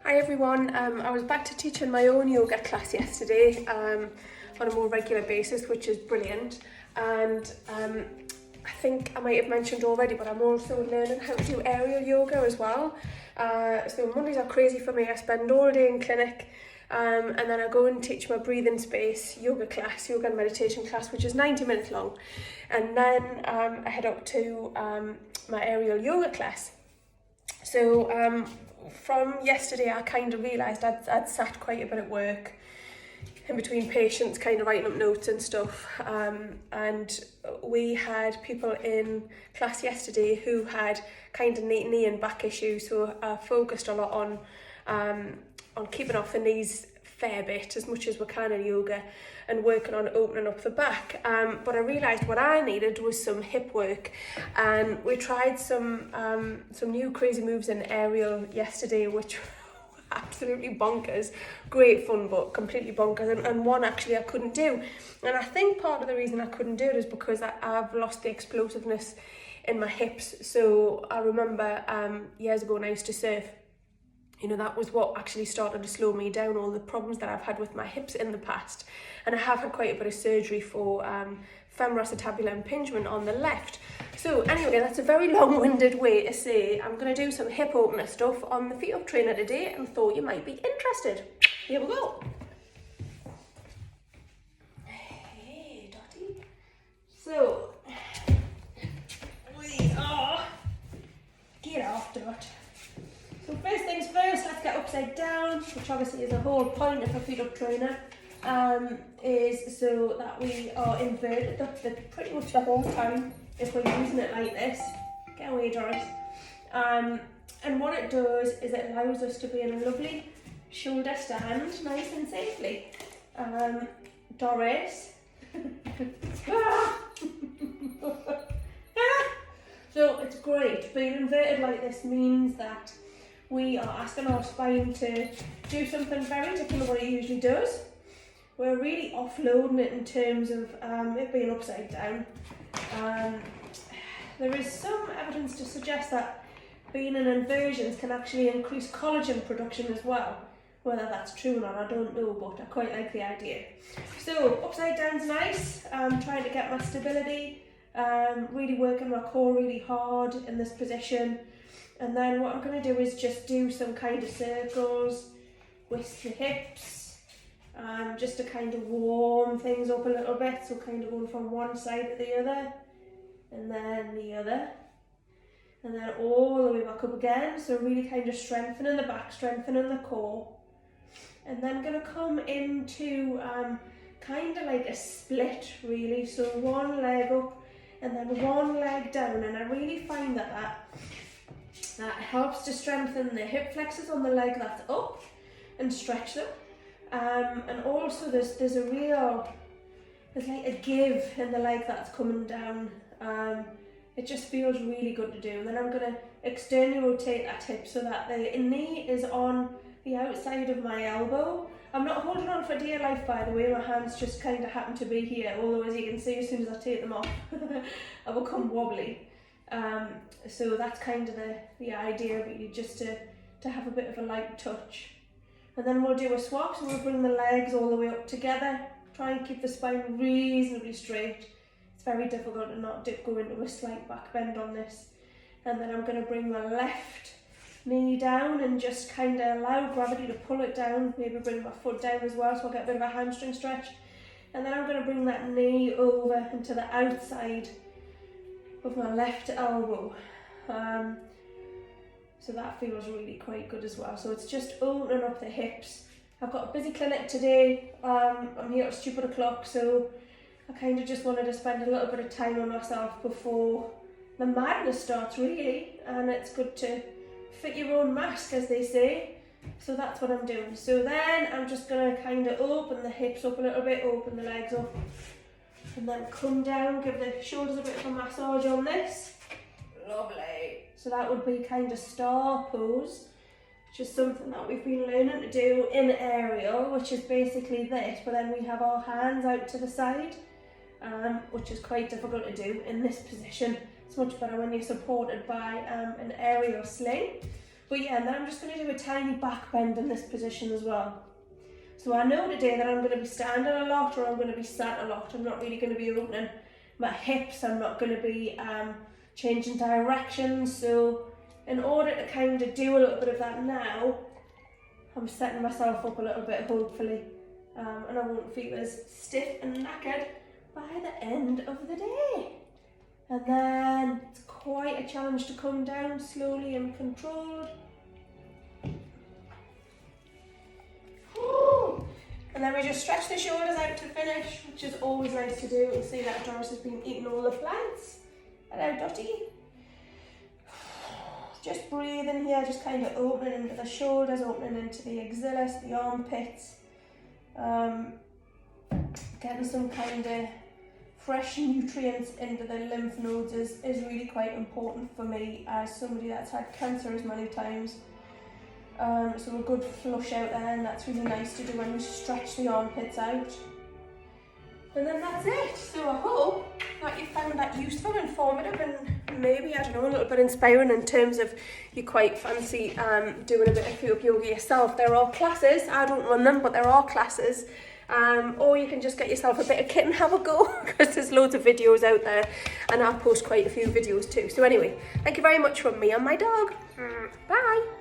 Hi everyone, I was back to teaching my own yoga class yesterday on a more regular basis, which is brilliant. And I think I might have mentioned already, but I'm also learning how to do aerial yoga as well. So Mondays are crazy for me. I spend all day in clinic and then I go and teach my breathing space yoga class, yoga and meditation class, which is 90 minutes long. And then I head up to my aerial yoga class. So from yesterday, I kind of realised I'd sat quite a bit at work in between patients, kind of writing up notes and stuff. And we had people in class yesterday who had kind of knee and back issues, so I focused a lot on keeping off the knees fair bit, as much as we can in yoga, and working on opening up the back. But I realised what I needed was some hip work, and we tried some new crazy moves in aerial yesterday, which were absolutely bonkers. Great fun, but completely bonkers, and one actually I couldn't do. And I think part of the reason I couldn't do it is because I've lost the explosiveness in my hips. So I remember years ago when I used to surf, you know, that was what actually started to slow me down, all the problems that I've had with my hips in the past. And I have had quite a bit of surgery for femoroacetabular impingement on the left. So anyway, that's a very long-winded way to say I'm going to do some hip opener stuff on the Feet Up trainer today and thought you might be interested. Here we go. Hey, Dottie. So, we are... Get off, Dot. So first things first, let's get upside down, which obviously is the whole point of a Feet Up trainer, is so that we are inverted pretty much the whole time if we're using it like this. Get away, Doris. And what it does is it allows us to be in a lovely shoulder stand, nice and safely. Doris. So it's great. Being inverted like this means that we are asking our spine to do something very different than what it usually does. We're really offloading it in terms of it being upside down. There is some evidence to suggest that being in inversions can actually increase collagen production as well. Whether that's true or not, I don't know, but I quite like the idea. So upside down's nice. I'm trying to get my stability, really working my core really hard in this position. And then what I'm going to do is just do some kind of circles with the hips, just to kind of warm things up a little bit. So kind of going from one side to the other, and then the other, and then all the way back up again. So really kind of strengthening the back, strengthening the core. And then going to come into kind of like a split really. So one leg up and then one leg down. And I really find that helps to strengthen the hip flexors on the leg that's up and stretch them. And also there's like a give in the leg that's coming down. It just feels really good to do. And then I'm going to externally rotate that hip so that the knee is on the outside of my elbow. I'm not holding on for dear life, by the way. My hands just kind of happen to be here, although as you can see, as soon as I take them off I become wobbly. So that's kind of the idea, really, just to have a bit of a light touch. And then we'll do a swap, so we'll bring the legs all the way up together, try and keep the spine reasonably straight. It's very difficult to not go into a slight back bend on this. And then I'm going to bring my left knee down and just kind of allow gravity to pull it down, maybe bring my foot down as well, so I'll get a bit of a hamstring stretch. And then I'm going to bring that knee over into the outside of my left elbow. So that feels really quite good as well. So it's just opening up the hips. I've got a busy clinic today. I'm here at stupid o'clock, so I kind of just wanted to spend a little bit of time on myself before the madness starts, really. And it's good to fit your own mask, as they say. So that's what I'm doing. So then I'm just going to kind of open the hips up a little bit, open the legs up, and then come down, give the shoulders a bit of a massage on this. Lovely. So that would be kind of star pose, which is something that we've been learning to do in aerial, which is basically this, but then we have our hands out to the side, which is quite difficult to do in this position. It's much better when you're supported by an aerial sling. But yeah, and then I'm just going to do a tiny back bend in this position as well. So I know today that I'm going to be standing a lot or I'm going to be sat a lot. I'm not really going to be opening my hips. I'm not going to be changing directions. So in order to kind of do a little bit of that now, I'm setting myself up a little bit, hopefully. And I won't feel as stiff and knackered by the end of the day. And then it's quite a challenge to come down slowly and controlled. And then we just stretch the shoulders out to finish, which is always nice to do. And see that Doris has been eating all the plants. Hello, Dottie. Just breathing here, just kind of opening into the shoulders, opening into the axillaris, the armpits. Getting some kind of fresh nutrients into the lymph nodes is really quite important for me as somebody that's had cancer as many times. So a good flush out there, and that's really nice to do when we stretch the armpits out. And then that's it. So I hope that you found that useful, informative, and maybe, I don't know, a little bit inspiring in terms of you quite fancy doing a bit of field yoga yourself. There are classes, I don't run them, but there are classes. Or you can just get yourself a bit of kit and have a go, because there's loads of videos out there, and I'll post quite a few videos too. So anyway, thank you very much from me and my dog. Bye.